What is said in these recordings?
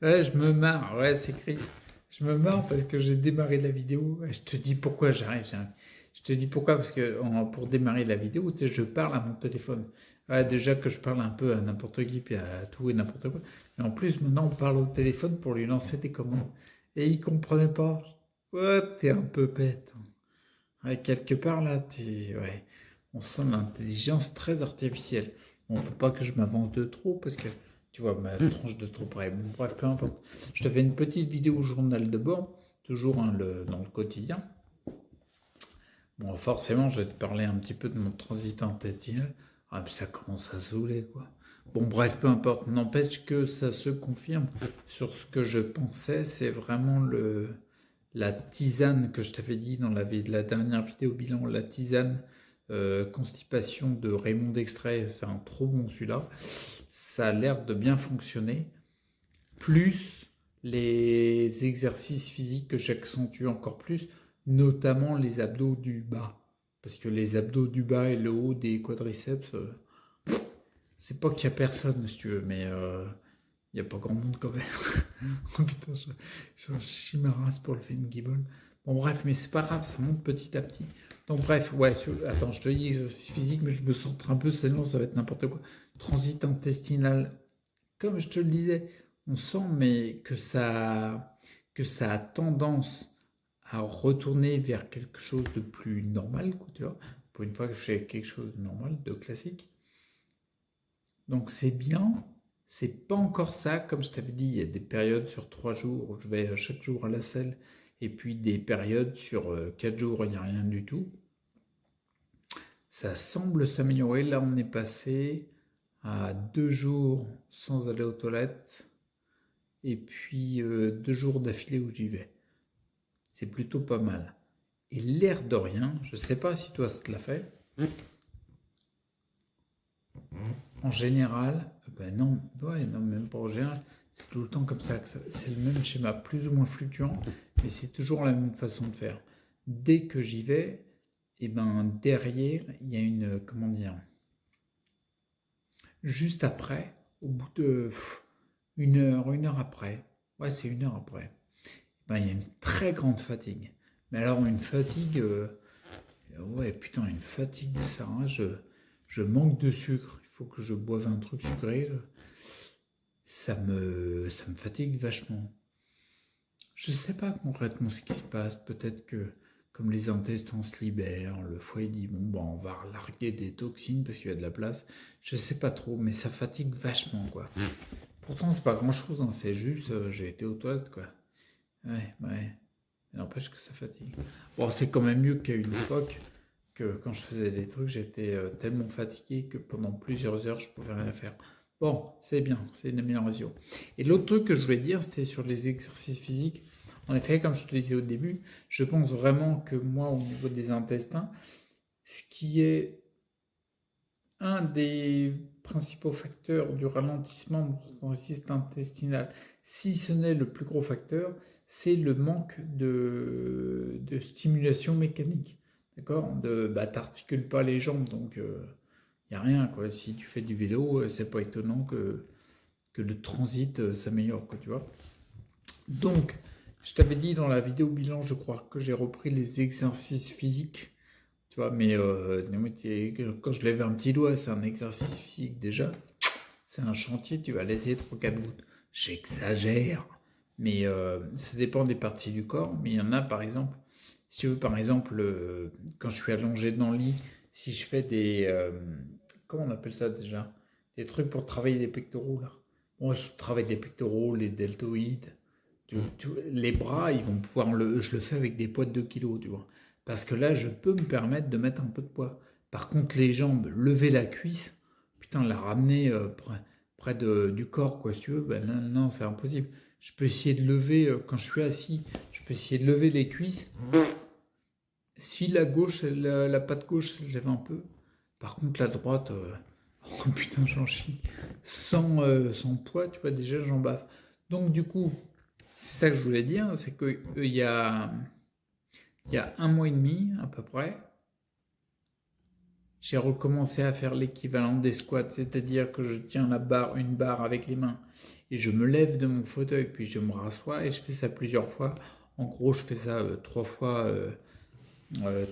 Ouais, je me marre, ouais, c'est Chris. Je me marre parce que j'ai démarré la vidéo. Ouais, je te dis pourquoi j'arrive. Je te dis pourquoi, parce que pour démarrer la vidéo, tu sais, je parle à mon téléphone. Ouais, déjà que je parle un peu à n'importe qui, puis à tout et n'importe quoi. Mais en plus, maintenant, on parle au téléphone pour lui lancer des commandes. Et il comprenait pas. Ouais, t'es un peu bête. Ouais, quelque part, là, ouais, on sent l'intelligence très artificielle. Bon, faut pas que je m'avance de trop parce que, tu vois, ma tranche de trop près. Bon, bref, peu importe. Je te fais une petite vidéo journal de bord, toujours hein, dans le quotidien. Bon, forcément, je vais te parler un petit peu de mon transit intestinal. Ah, puis ça commence à saouler, quoi. Bon, bref, peu importe. N'empêche que ça se confirme sur ce que je pensais. C'est vraiment la tisane que je t'avais dit dans la dernière vidéo bilan, la tisane constipation de Raymond Dextrait. C'est un trop bon celui-là. Ça a l'air de bien fonctionner. Plus les exercices physiques que j'accentue encore plus, notamment les abdos du bas. Parce que les abdos du bas et le haut des quadriceps, c'est pas qu'il y a personne, si tu veux, mais il n'y a pas grand monde quand même. Oh putain, je chie ma race pour le Fengible. Bon, bref, mais c'est pas grave, ça monte petit à petit. Donc, bref, ouais, attends, je te dis exercice physique, mais je me centre un peu, sinon ça va être n'importe quoi. Transit intestinal, comme je te le disais, on sent mais que ça a tendance à retourner vers quelque chose de plus normal, quoi, tu vois. Pour une fois que je fais quelque chose de normal, de classique. Donc c'est bien, c'est pas encore ça, comme je t'avais dit, il y a des périodes sur 3 jours où je vais chaque jour à la selle, et puis des périodes sur 4 jours, il n'y a rien du tout. Ça semble s'améliorer, là on est passé à 2 jours sans aller aux toilettes, et puis 2 jours d'affilée où j'y vais. C'est plutôt pas mal. Et l'air de rien, je sais pas si toi ça te l'a fait, en général, ben non, ouais, non, même pas en général, c'est tout le temps comme ça, c'est le même schéma, plus ou moins fluctuant, mais c'est toujours la même façon de faire. Dès que j'y vais, et ben derrière, il y a une, comment dire, juste après, au bout de 1 heure après, ouais, c'est 1 heure après, ben, il y a une très grande fatigue. Mais alors, une fatigue, ouais, putain, une fatigue de ça, hein, je manque de sucre, il faut que je boive un truc sucré, ça me fatigue vachement. Je sais pas concrètement ce qui se passe. Peut-être que comme les intestins se libèrent, le foie il dit bon bah on va larguer des toxines parce qu'il y a de la place. Je sais pas trop, mais ça fatigue vachement quoi. Pourtant c'est pas grand chose, hein, c'est juste j'ai été aux toilettes quoi. Ouais, ouais. Mais n'empêche que ça fatigue. Bon c'est quand même mieux qu'à une époque que quand je faisais des trucs j'étais tellement fatigué que pendant plusieurs heures je pouvais rien faire. Bon, c'est bien, c'est une amélioration. Et l'autre truc que je voulais dire, c'était sur les exercices physiques. En effet, comme je te disais au début, je pense vraiment que moi, au niveau des intestins, ce qui est un des principaux facteurs du ralentissement du système intestinal, si ce n'est le plus gros facteur, c'est le manque de stimulation mécanique. D'accord. Bah, t'articules pas les jambes, donc il n'y a rien. Quoi. Si tu fais du vélo, c'est pas étonnant que le transit s'améliore, quoi, tu vois. Donc, je t'avais dit dans la vidéo bilan, je crois, que j'ai repris les exercices physiques, tu vois, mais quand je lève un petit doigt, c'est un exercice physique déjà. C'est un chantier, tu vas laisser 3-4 gouttes. J'exagère, mais ça dépend des parties du corps. Mais il y en a, par exemple, si tu veux, par exemple, quand je suis allongé dans le lit, si je fais comment on appelle ça déjà? Des trucs pour travailler les pectoraux, là. Moi, je travaille les pectoraux, les deltoïdes. Les bras, ils vont pouvoir je le fais avec des poids de 2 kilos, tu vois. Parce que là, je peux me permettre de mettre un peu de poids. Par contre, les jambes, lever la cuisse, putain, la ramener près du corps, quoi, si tu veux, ben non, non, c'est impossible. Je peux essayer de lever, quand je suis assis, je peux essayer de lever les cuisses. Si la gauche, la patte gauche, je lève un peu. Par contre, la droite, oh putain, j'en chie. Sans poids, tu vois, déjà, j'en baffe. Donc, du coup, c'est ça que je voulais dire, c'est qu'il il y a 1 mois et demi, à peu près, j'ai recommencé à faire l'équivalent des squats, c'est-à-dire que je tiens une barre avec les mains et je me lève de mon fauteuil, puis je me rassois et je fais ça plusieurs fois. En gros, je fais ça 3 fois,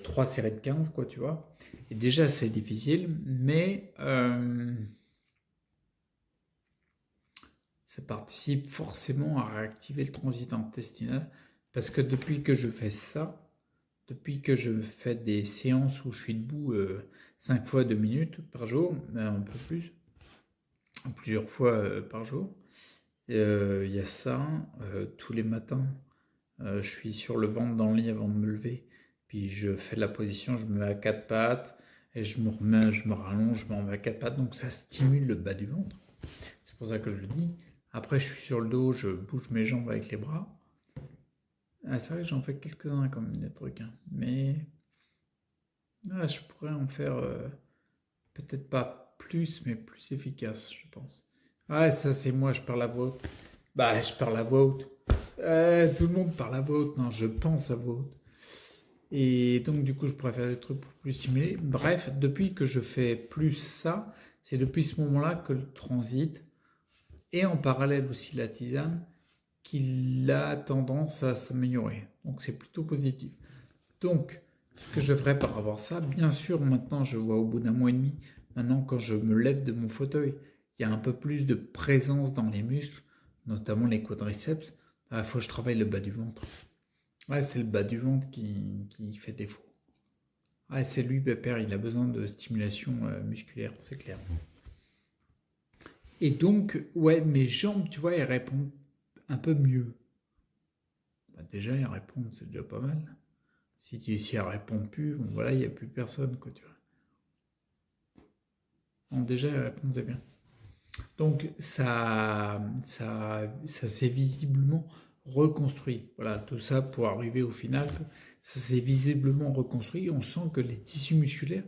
3 séries de 15, quoi, tu vois. Et déjà, c'est difficile, mais ça participe forcément à réactiver le transit intestinal parce que depuis que je fais ça, depuis que je fais des séances où je suis debout 5 fois 2 minutes par jour, un peu plus, plusieurs fois par jour, il y a ça, tous les matins, je suis sur le ventre dans le lit avant de me lever, puis je fais la position, je me mets à 4 pattes, et je me remets, je me rallonge, je me remets à 4 pattes, donc ça stimule le bas du ventre. C'est pour ça que je le dis. Après, je suis sur le dos, je bouge mes jambes avec les bras. Ah, c'est vrai que j'en fais quelques-uns comme des trucs, hein. Mais je pourrais en faire peut-être pas plus, mais plus efficace, je pense. Ah, ça c'est moi, je parle à voix haute. Bah, je parle à voix haute. Tout le monde parle à voix haute. Non, je pense à voix haute. Et donc, du coup, je pourrais faire des trucs pour plus simuler. Bref, depuis que je fais plus ça, c'est depuis ce moment-là que le transit, et en parallèle aussi la tisane, qu'il a tendance à s'améliorer. Donc, c'est plutôt positif. Donc, ce que je ferais par rapport à ça, bien sûr, maintenant, je vois au bout d'un mois et demi, maintenant, quand je me lève de mon fauteuil, il y a un peu plus de présence dans les muscles, notamment les quadriceps. Il faut que je travaille le bas du ventre. Ouais, c'est le bas du ventre qui fait défaut. Ouais, c'est lui, Pépère, il a besoin de stimulation musculaire, c'est clair. Et donc, ouais, mes jambes, tu vois, elles répondent un peu mieux. Bah, déjà, elles répondent, c'est déjà pas mal. Si elles répondent plus, bon, voilà, il n'y a plus personne, quoi, tu vois. Donc déjà, elles répondaient bien. Donc, ça s'est visiblement reconstruit. Voilà, tout ça pour arriver au final, ça s'est visiblement reconstruit. On sent que les tissus musculaires,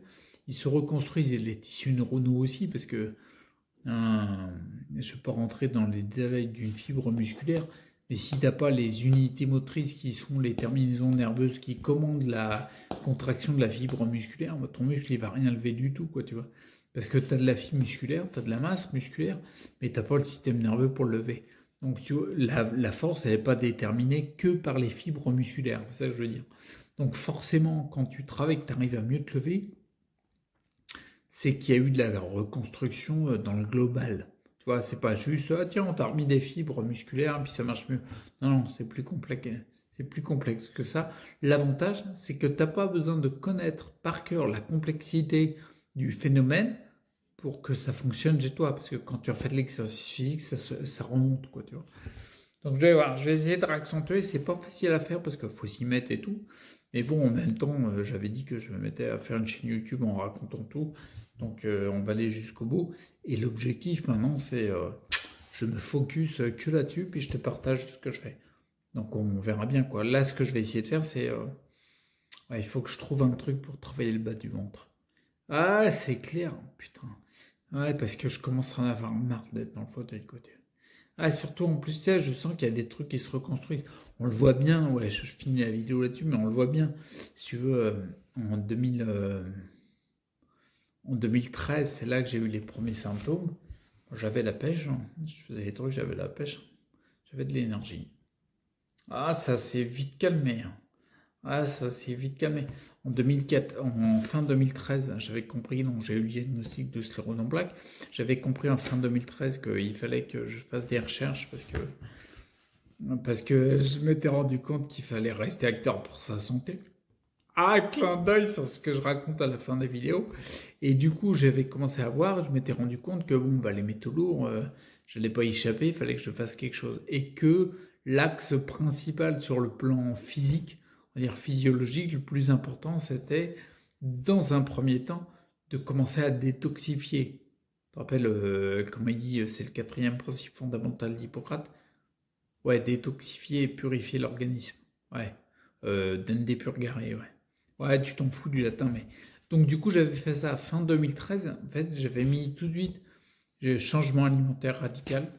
ils se reconstruisent et les tissus neuronaux aussi, parce que je ne vais pas rentrer dans les détails d'une fibre musculaire, mais si tu n'as pas les unités motrices qui sont les terminaisons nerveuses qui commandent la contraction de la fibre musculaire, ton muscle il va rien lever du tout, quoi, tu vois. Parce que tu as de la fibre musculaire, tu as de la masse musculaire, mais tu n'as pas le système nerveux pour le lever. Donc tu vois, la force, elle n'est pas déterminée que par les fibres musculaires, c'est ça que je veux dire. Donc forcément, quand tu travailles, que tu arrives à mieux te lever, c'est qu'il y a eu de la reconstruction dans le global. Tu vois, c'est pas juste, ah tiens, on t'a remis des fibres musculaires, puis ça marche mieux. Non, non, c'est plus complexe. C'est plus complexe que ça. L'avantage, c'est que tu n'as pas besoin de connaître par cœur la complexité du phénomène pour que ça fonctionne chez toi. Parce que quand tu refais de l'exercice physique, ça remonte, quoi, tu vois. Donc je vais voir, je vais essayer de réaccentuer. C'est pas facile à faire parce qu'il faut s'y mettre et tout. Mais bon, en même temps, j'avais dit que je me mettais à faire une chaîne YouTube en racontant tout. Donc on va aller jusqu'au bout. Et l'objectif maintenant, c'est je me focus que là-dessus, puis je te partage ce que je fais. Donc on verra bien quoi. Là, ce que je vais essayer de faire, c'est ouais, il faut que je trouve un truc pour travailler le bas du ventre. Ah, c'est clair, putain. Ouais, parce que je commence à en avoir marre d'être dans le fauteuil de côté. Ah, surtout en plus, ça, je sens qu'il y a des trucs qui se reconstruisent. On le voit bien, ouais, je finis la vidéo là-dessus, mais on le voit bien. Si tu veux, en 2000, en 2013, c'est là que j'ai eu les premiers symptômes. J'avais la pêche, hein. Je faisais des trucs, j'avais la pêche, j'avais de l'énergie. Ah, ça s'est vite calmé, hein. Ah, ça s'est vite calmé. En 2004, en fin 2013, j'avais compris, donc j'ai eu le diagnostic de sclérose en plaques. J'avais compris en fin 2013 qu'il fallait que je fasse des recherches parce que je m'étais rendu compte qu'il fallait rester acteur pour sa santé. Ah, clin d'œil sur ce que je raconte à la fin des vidéos. Et du coup, j'avais commencé à voir, je m'étais rendu compte que bon, bah, les métaux lourds, je n'allais pas y échapper, il fallait que je fasse quelque chose. Et que l'axe principal sur le plan physique, on va dire physiologique, le plus important, c'était, dans un premier temps, de commencer à détoxifier. Tu te rappelles, comment il dit, c'est le quatrième principe fondamental d'Hippocrate. Ouais, détoxifier et purifier l'organisme. Ouais, dende purgare, ouais. Ouais, tu t'en fous du latin, mais... Donc du coup, j'avais fait ça fin 2013. En fait, j'avais mis tout de suite changement alimentaire radical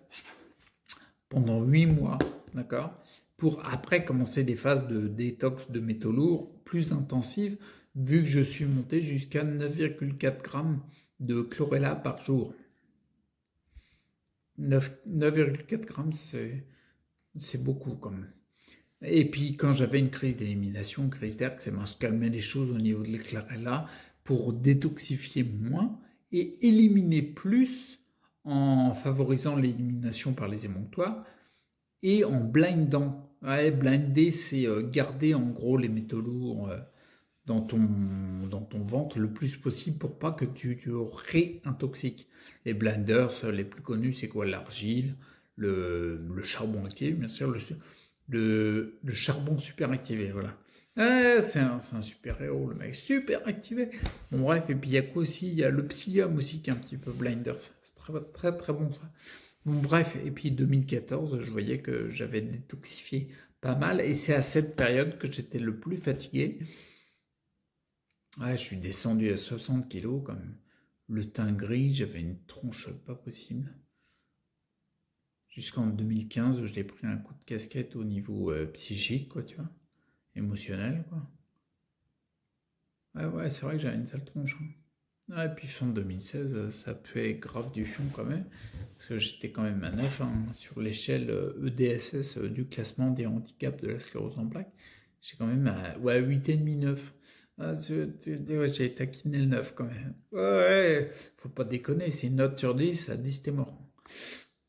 pendant 8 mois, d'accord, pour après commencer des phases de détox de métaux lourds plus intensives, vu que je suis monté jusqu'à 9,4 grammes de chlorella par jour. 9,4 grammes, c'est beaucoup quand même. Et puis quand j'avais une crise d'élimination, crise d'air, ça m'a calmé les choses au niveau de l'éclairella pour détoxifier moins et éliminer plus en favorisant l'élimination par les émonctoires et en blindant. Ouais, blinder, c'est garder en gros les métaux lourds dans ton ventre le plus possible pour pas que tu réintoxiques. Les blenders, les plus connus, c'est quoi? L'argile, le charbon activé, bien sûr, le charbon super activé, voilà. Ah, c'est un super héros, le mec, super activé. Bon, bref, et puis il y a quoi aussi? Il y a le psyllium aussi qui est un petit peu blinders. C'est très, très, très bon ça. Bon, bref, et puis 2014, je voyais que j'avais détoxifié pas mal, et c'est à cette période que j'étais le plus fatigué. Ouais, je suis descendu à 60 kilos, comme le teint gris, j'avais une tronche pas possible. Jusqu'en 2015, où j'ai pris un coup de casquette au niveau psychique, quoi, tu vois, émotionnel, quoi. Ouais, c'est vrai que j'avais une sale tronche, hein. Ouais, et puis fin 2016, ça fait grave du fion quand même, parce que j'étais quand même à 9 hein, sur l'échelle EDSS du classement des handicaps de la sclérose en plaques. J'ai quand même à 8,5, 9. Ah, ouais, j'ai taquiné le 9 quand même. Ouais, faut pas déconner, c'est une note sur 10, à 10 t'es mort.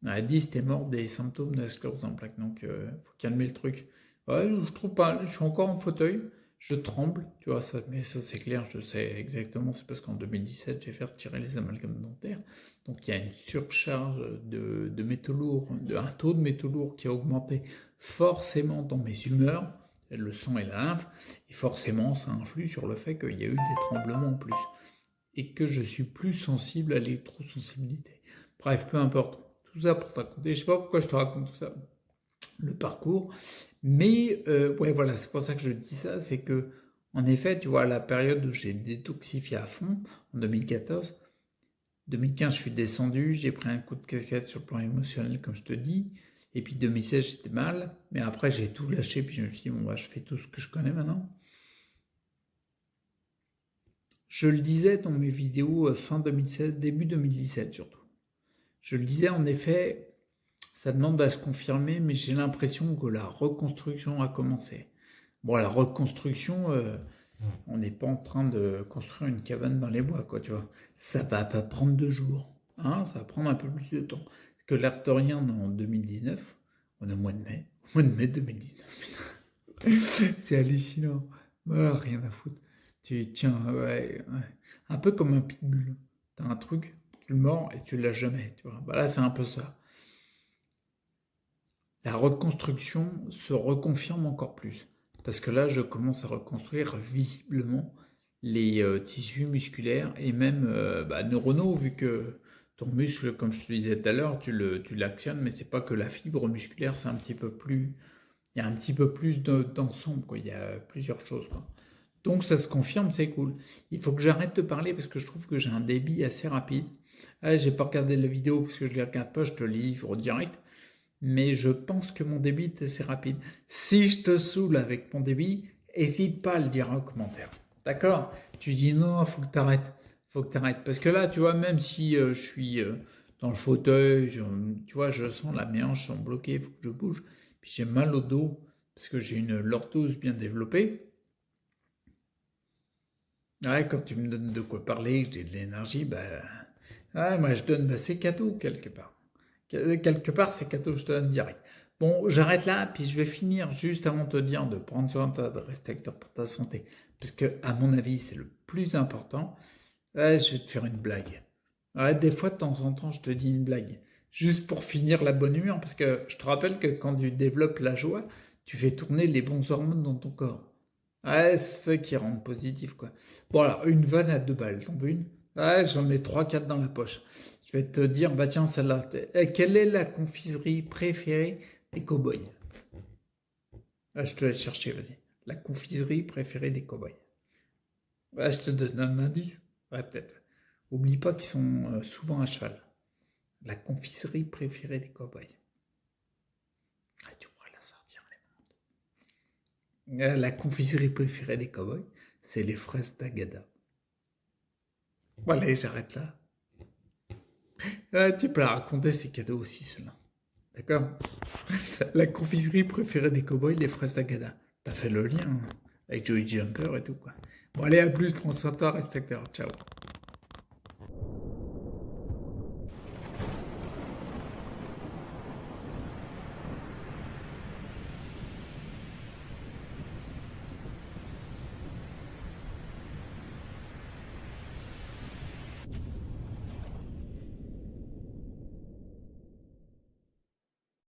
À 10 t'es mort des symptômes de la sclérose en plaques, donc faut calmer le truc. Ouais, je trouve pas, je suis encore en fauteuil, je tremble, tu vois, ça, mais ça c'est clair, je sais exactement, c'est parce qu'en 2017 j'ai fait retirer les amalgames dentaires, donc il y a une surcharge de métaux lourds, un taux de métaux lourds qui a augmenté forcément dans mes humeurs, le sang et la lymphe, et forcément ça influe sur le fait qu'il y a eu des tremblements en plus, et que je suis plus sensible à l'électrosensibilité. Bref, peu importe, tout ça pour te raconter, je sais pas pourquoi je te raconte tout ça, le parcours. Mais ouais, voilà, c'est pour ça que je dis ça, c'est que en effet, tu vois, la période où j'ai détoxifié à fond, en 2014, 2015, je suis descendu, j'ai pris un coup de casquette sur le plan émotionnel, comme je te dis, et puis 2016, j'étais mal, mais après, j'ai tout lâché, puis je me suis dit, bon, bah, je fais tout ce que je connais maintenant. Je le disais dans mes vidéos fin 2016, début 2017 surtout. Je le disais, en effet, ça demande à se confirmer, mais j'ai l'impression que la reconstruction a commencé. Bon, la reconstruction, on n'est pas en train de construire une cabane dans les bois, quoi, tu vois. Ça va pas prendre 2 jours, hein, ça va prendre un peu plus de temps. Parce que l'artorien, en 2019, on est au mois de mai, 2019, putain. C'est hallucinant. Ah, rien à foutre. Tiens, ouais. Un peu comme un pitbull. T'as un truc, tu le mords et tu l'as jamais, tu vois. Bah là, c'est un peu ça. La reconstruction se reconfirme encore plus. Parce que là, je commence à reconstruire visiblement les tissus musculaires et même neuronaux, vu que ton muscle, comme je te disais tout à l'heure, tu l'actionnes, mais c'est pas que la fibre musculaire, c'est un petit peu plus. Il y a un petit peu plus d'ensemble, quoi. Il y a plusieurs choses, quoi. Donc ça se confirme, c'est cool. Il faut que j'arrête de parler parce que je trouve que j'ai un débit assez rapide. Ah, j'ai pas regardé la vidéo parce que je les regarde pas, je te livre direct. Mais je pense que mon débit est assez rapide. Si je te saoule avec mon débit, n'hésite pas à le dire en commentaire. D'accord? Tu dis non, faut que tu arrêtes. Faut que tu arrêtes. Parce que là, tu vois, même si je suis dans le fauteuil, tu vois, je sens la mes hanches sont bloquées, il faut que je bouge. Puis j'ai mal au dos parce que j'ai une lordose bien développée. Ouais, quand tu me donnes de quoi parler, que j'ai de l'énergie, ouais, moi je donne, c'est cadeau quelque part. Quelque part, c'est cadeau, je te donne direct. Bon, j'arrête là, puis je vais finir juste avant de te dire de prendre soin de toi, de rester acteur pour ta santé. Parce que, à mon avis, c'est le plus important. Ouais, je vais te faire une blague. Ouais, des fois, de temps en temps, je te dis une blague. Juste pour finir la bonne humeur, parce que je te rappelle que quand tu développes la joie, tu fais tourner les bons hormones dans ton corps. Ouais, c'est ça qui rend positif, quoi. Bon, alors, une vanne à 2 balles, t'en veux une? Ouais, j'en ai 3, 4 dans la poche. Je vais te dire, bah tiens, celle-là. Quelle est la confiserie préférée des cow-boys? Ah, je te laisse chercher, vas-y. La confiserie préférée des cow-boys. Ouais, je te donne un indice. Ouais, peut-être. Oublie pas qu'ils sont souvent à cheval. La confiserie préférée des cow-boys. Ah, tu pourrais la sortir, les mondes. La confiserie préférée des cow-boys, c'est les fraises d'Agada. Bon, allez, j'arrête là. Ah, tu peux la raconter, c'est cadeau aussi, cela. D'accord? La confiserie préférée des cowboys, les fraises d'Agada. T'as fait le lien, hein, avec Joey Jumper et tout, quoi. Bon, allez, à plus, prends soin de toi, reste acteur. Ciao.